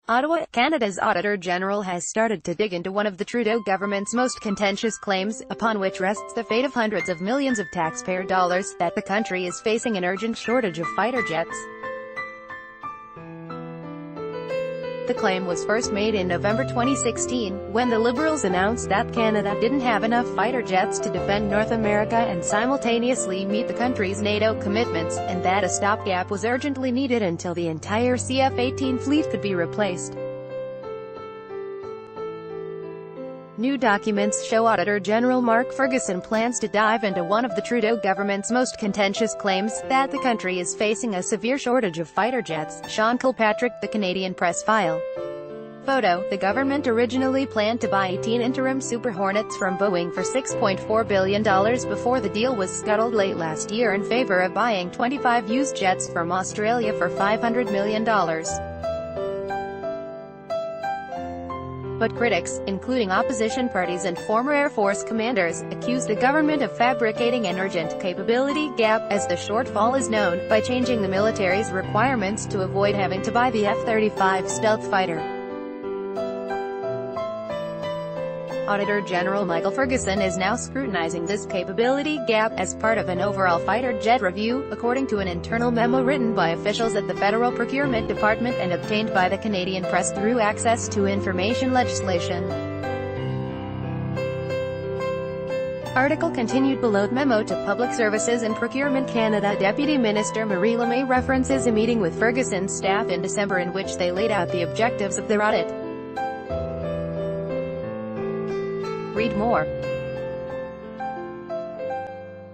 Ottawa, Canada's Auditor General has started to dig into one of the Trudeau government's most contentious claims, upon which rests the fate of hundreds of millions of taxpayer dollars, that the country is facing an urgent shortage of fighter jets. The claim was first made in November 2016, when the Liberals announced that Canada didn't have enough fighter jets to defend North America and simultaneously meet the country's NATO commitments, and that a stopgap was urgently needed until the entire CF-18 fleet could be replaced. New documents show Auditor General Mark Ferguson plans to dive into one of the Trudeau government's most contentious claims, that the country is facing a severe shortage of fighter jets. Sean Kilpatrick, The Canadian Press File. Photo: the government originally planned to buy 18 interim Super Hornets from Boeing for $6.4 billion before the deal was scuttled late last year in favor of buying 25 used jets from Australia for $500 million. But critics, including opposition parties and former Air Force commanders, accuse the government of fabricating an urgent capability gap, as the shortfall is known, by changing the military's requirements to avoid having to buy the F-35 stealth fighter. Auditor General Michael Ferguson is now scrutinizing this capability gap as part of an overall fighter jet review, according to an internal memo written by officials at the Federal Procurement Department and obtained by the Canadian Press through access to information legislation. Article continued below. Memo to Public Services and Procurement Canada. Deputy Minister Marie Lemay references a meeting with Ferguson's staff in December in which they laid out the objectives of their audit. Read more.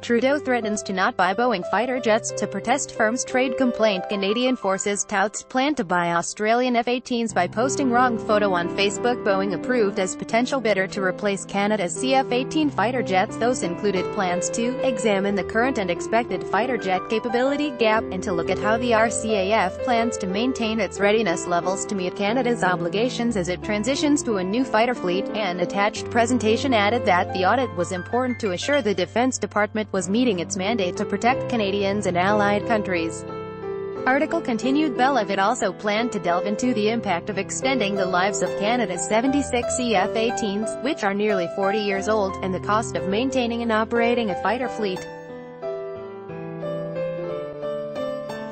Trudeau threatens to not buy Boeing fighter jets to protest firm's trade complaint. Canadian Forces touts plan to buy Australian F-18s by posting wrong photo on Facebook. Boeing approved as potential bidder to replace Canada's CF-18 fighter jets. Those included plans to examine the current and expected fighter jet capability gap, and to look at how the RCAF plans to maintain its readiness levels to meet Canada's obligations as it transitions to a new fighter fleet. An attached presentation added that the audit was important to assure the Defence Department was meeting its mandate to protect Canadians and allied countries. Article continued. Bellevitte also planned to delve into the impact of extending the lives of Canada's 76 CF-18s, which are nearly 40 years old, and the cost of maintaining and operating a fighter fleet.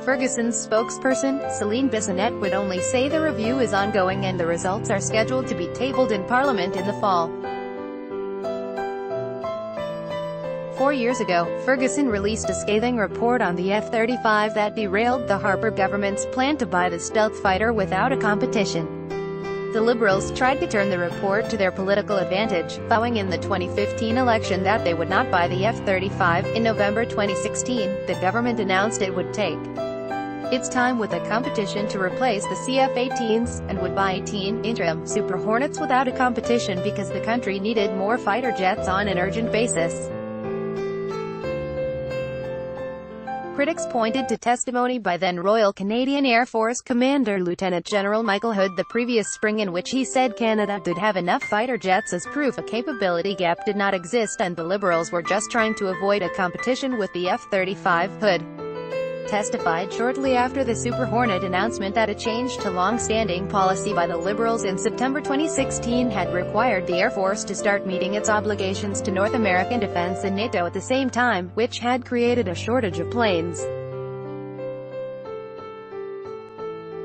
Ferguson's spokesperson, Celine Bissonnette, would only say the review is ongoing and the results are scheduled to be tabled in Parliament in the fall. 4 years ago, Ferguson released a scathing report on the F-35 that derailed the Harper government's plan to buy the stealth fighter without a competition. The Liberals tried to turn the report to their political advantage, vowing in the 2015 election that they would not buy the F-35. In November 2016, the government announced it would take its time with a competition to replace the CF-18s, and would buy 18 interim Super Hornets without a competition because the country needed more fighter jets on an urgent basis. Critics pointed to testimony by then Royal Canadian Air Force Commander Lieutenant General Michael Hood the previous spring, in which he said Canada did have enough fighter jets as proof a capability gap did not exist and the Liberals were just trying to avoid a competition with the F-35. Hood testified shortly after the Super Hornet announcement that a change to long-standing policy by the Liberals in September 2016 had required the Air Force to start meeting its obligations to North American defense and NATO at the same time, which had created a shortage of planes.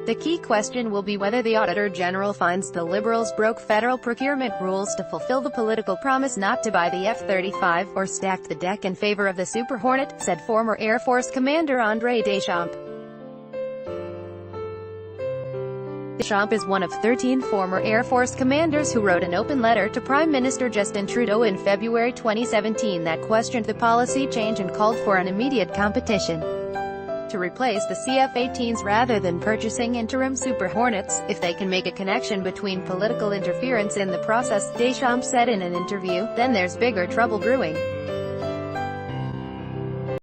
The key question will be whether the Auditor General finds the Liberals broke federal procurement rules to fulfill the political promise not to buy the F-35, or stacked the deck in favor of the Super Hornet, said former Air Force Commander André Deschamps. Deschamps is one of 13 former Air Force commanders who wrote an open letter to Prime Minister Justin Trudeau in February 2017 that questioned the policy change and called for an immediate competition to replace the CF-18s rather than purchasing interim Super Hornets, if they can make a connection between political interference in the process, Deschamps said in an interview, then there's bigger trouble brewing.